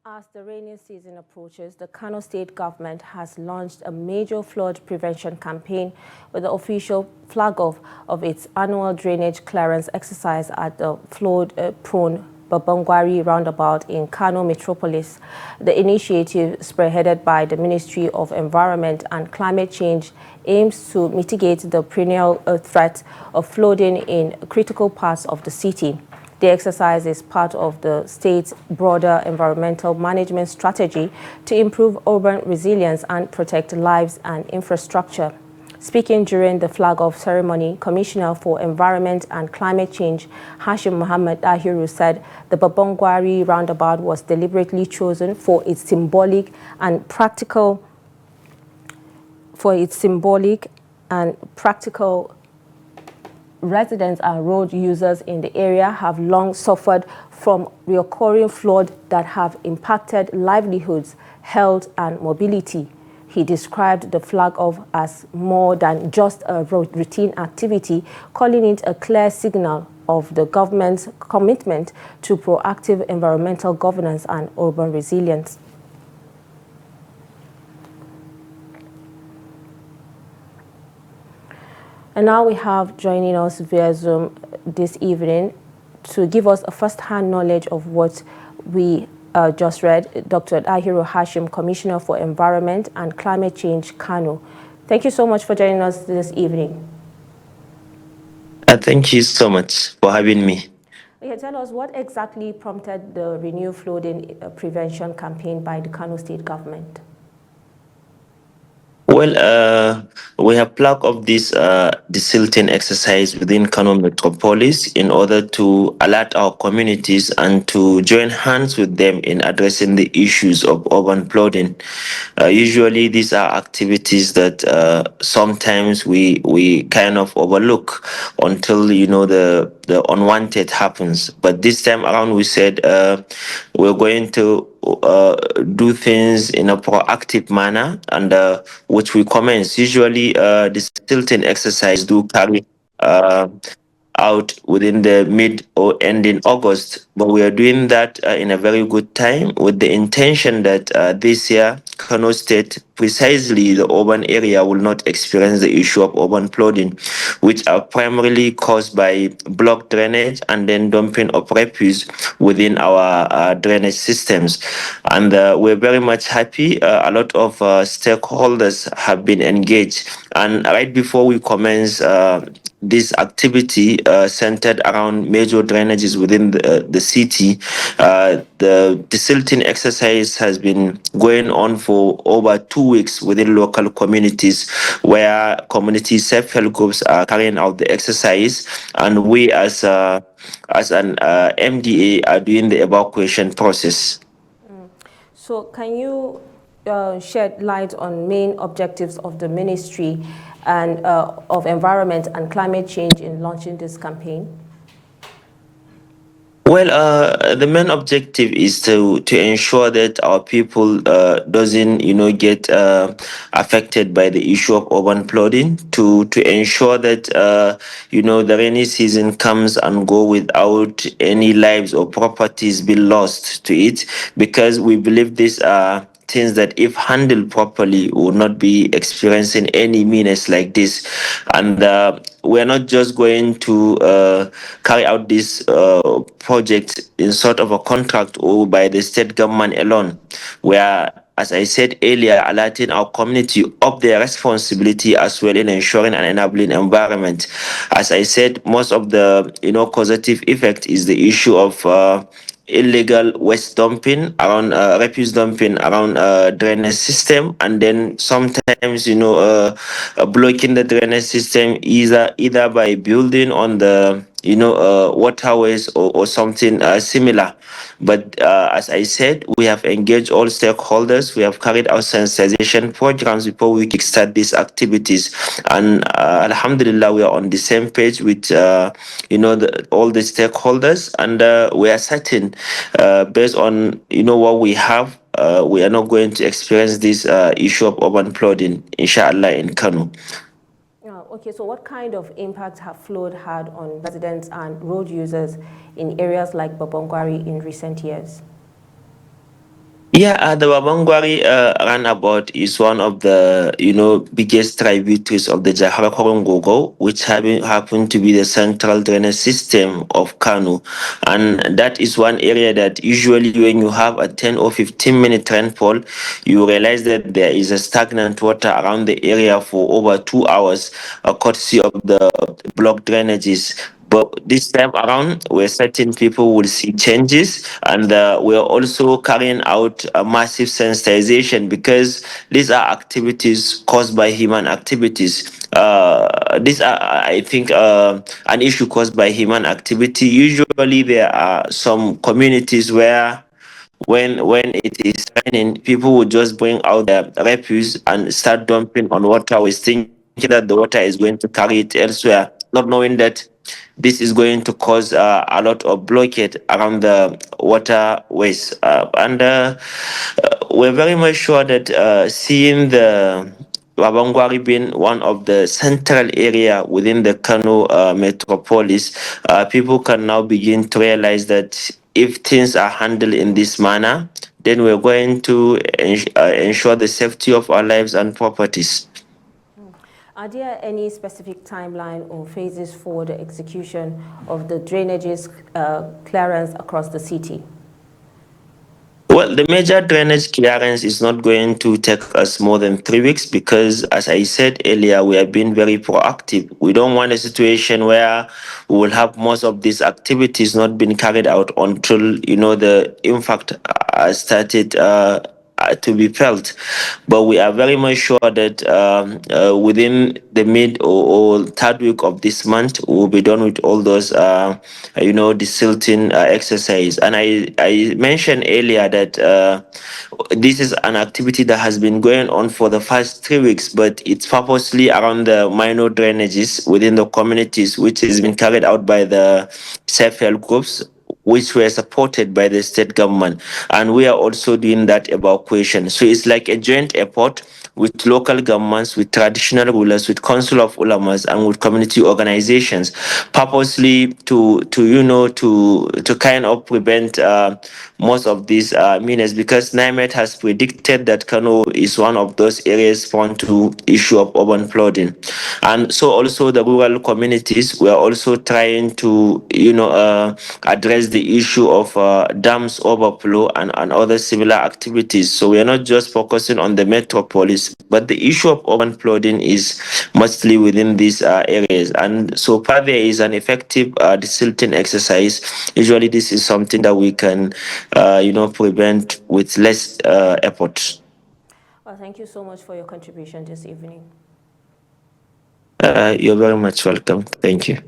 As the rainy season approaches, the Kano State Government has launched a major flood prevention campaign with the official flag-off of its annual drainage clearance exercise at the flood-prone Baban Gwari Roundabout in Kano metropolis. The initiative, spearheaded by the Ministry of Environment and Climate Change, aims to mitigate the perennial threat of flooding in critical parts of the city. The exercise is part of the state's broader environmental management strategy to improve urban resilience and protect lives and infrastructure. Speaking during the flag-off ceremony, Commissioner for Environment and Climate Change, Hashim Muhammad Dahiru, said the Baban Gwari Roundabout was deliberately chosen for its symbolic and practical residents and road users in the area have long suffered from recurring floods that have impacted livelihoods, health, and mobility. He described the flag-off as more than just a routine activity, calling it a clear signal of the government's commitment to proactive environmental governance and urban resilience. And now we have joining us via Zoom this evening to give us a first-hand knowledge of what we just read, Dr. Dahiru Hashim, Commissioner for Environment and Climate Change, Kano. Thank you so much for joining us this evening. Thank you so much for having me. Okay, tell us what exactly prompted the renewed flooding prevention campaign by the Kano State Government? Well, we have plugged off this desilting exercise within Kano metropolis in order to alert our communities and to join hands with them in addressing the issues of urban flooding. Usually, these are activities that sometimes we kind of overlook until the unwanted happens. But this time around, we said we're going to do things in a proactive manner, and which we commence. Usually, the tilting exercise do carry out within the mid or end in August, but we are doing that in a very good time with the intention that this year, Kano State, precisely the urban area, will not experience the issue of urban flooding, which are primarily caused by blocked drainage and then dumping of refuse within our drainage systems. And we're very much happy. A lot of stakeholders have been engaged. And right before we commence this activity centered around major drainages within the city, the desilting exercise has been going on for over 2 weeks within local communities, where community self-help groups are carrying out the exercise, and we as an MDA are doing the evacuation process. So can you shed light on main objectives of the Ministry and of Environment and Climate Change in launching this campaign? Well, the main objective is to ensure that our people doesn't get affected by the issue of urban flooding. To ensure that the rainy season comes and go without any lives or properties being lost to it, because we believe these are things that, if handled properly, will not be experiencing any menace like this. And we're not just going to carry out this project in sort of a contract or by the state government alone. We are, as I said earlier, alerting our community of their responsibility as well in ensuring an enabling environment. As I said, most of the causative effect is the issue of illegal waste dumping around refuse dumping around drainage system, and then sometimes blocking the drainage system either by building on the waterways or something similar. But as I said, we have engaged all stakeholders. We have carried out sensitization programs before we kickstart these activities, and alhamdulillah, we are on the same page with all the stakeholders, and we are certain, based on what we have, we are not going to experience this issue of urban flooding, inshallah, in Kano. Okay, so what kind of impact have flood had on residents and road users in areas like Baban Gwari in recent years? Yeah, the Baban Gwari Roundabout is one of the biggest tributaries of the Jahara Korongogo, which happen to be the central drainage system of Kano, and that is one area that usually when you have a 10 or 15-minute rainfall, you realize that there is a stagnant water around the area for over 2 hours, courtesy of the blocked drainages. But this time around, where certain people will see changes, and we're also carrying out a massive sensitization because these are activities caused by human activities. These are, I think, an issue caused by human activity. Usually, there are some communities where when it is raining, people would just bring out their refuse and start dumping on waterways, thinking that the water is going to carry it elsewhere, not knowing that this is going to cause a lot of blockade around the waterways. We're very much sure that seeing the Baban Gwari being one of the central area within the Kano metropolis, people can now begin to realize that if things are handled in this manner, then we're going to ensure the safety of our lives and properties. Are there any specific timeline or phases for the execution of the drainages clearance across the city? Well, the major drainage clearance is not going to take us more than 3 weeks because, as I said earlier, we have been very proactive. We don't want a situation where we will have most of these activities not being carried out until the impact started to be felt. But we are very much sure that within the mid or third week of this month, we'll be done with all those, the silting exercise. And I mentioned earlier that this is an activity that has been going on for the first 3 weeks, but it's purposely around the minor drainages within the communities, which has been carried out by the self-help groups, which were supported by the state government. And we are also doing that evacuation. So it's like a joint effort with local governments, with traditional rulers, with council of ulamas, and with community organizations, purposely to kind of prevent most of these menace, because NIMET has predicted that Kano is one of those areas prone to issue of urban flooding. And so also the rural communities were also trying to address the issue of dams overflow and other similar activities. So we are not just focusing on the metropolis, but the issue of urban flooding is mostly within these areas. And so far there is an effective desilting exercise. Usually this is something that we can prevent with less effort. Well, thank you so much for your contribution this evening. You're very much welcome. Thank you.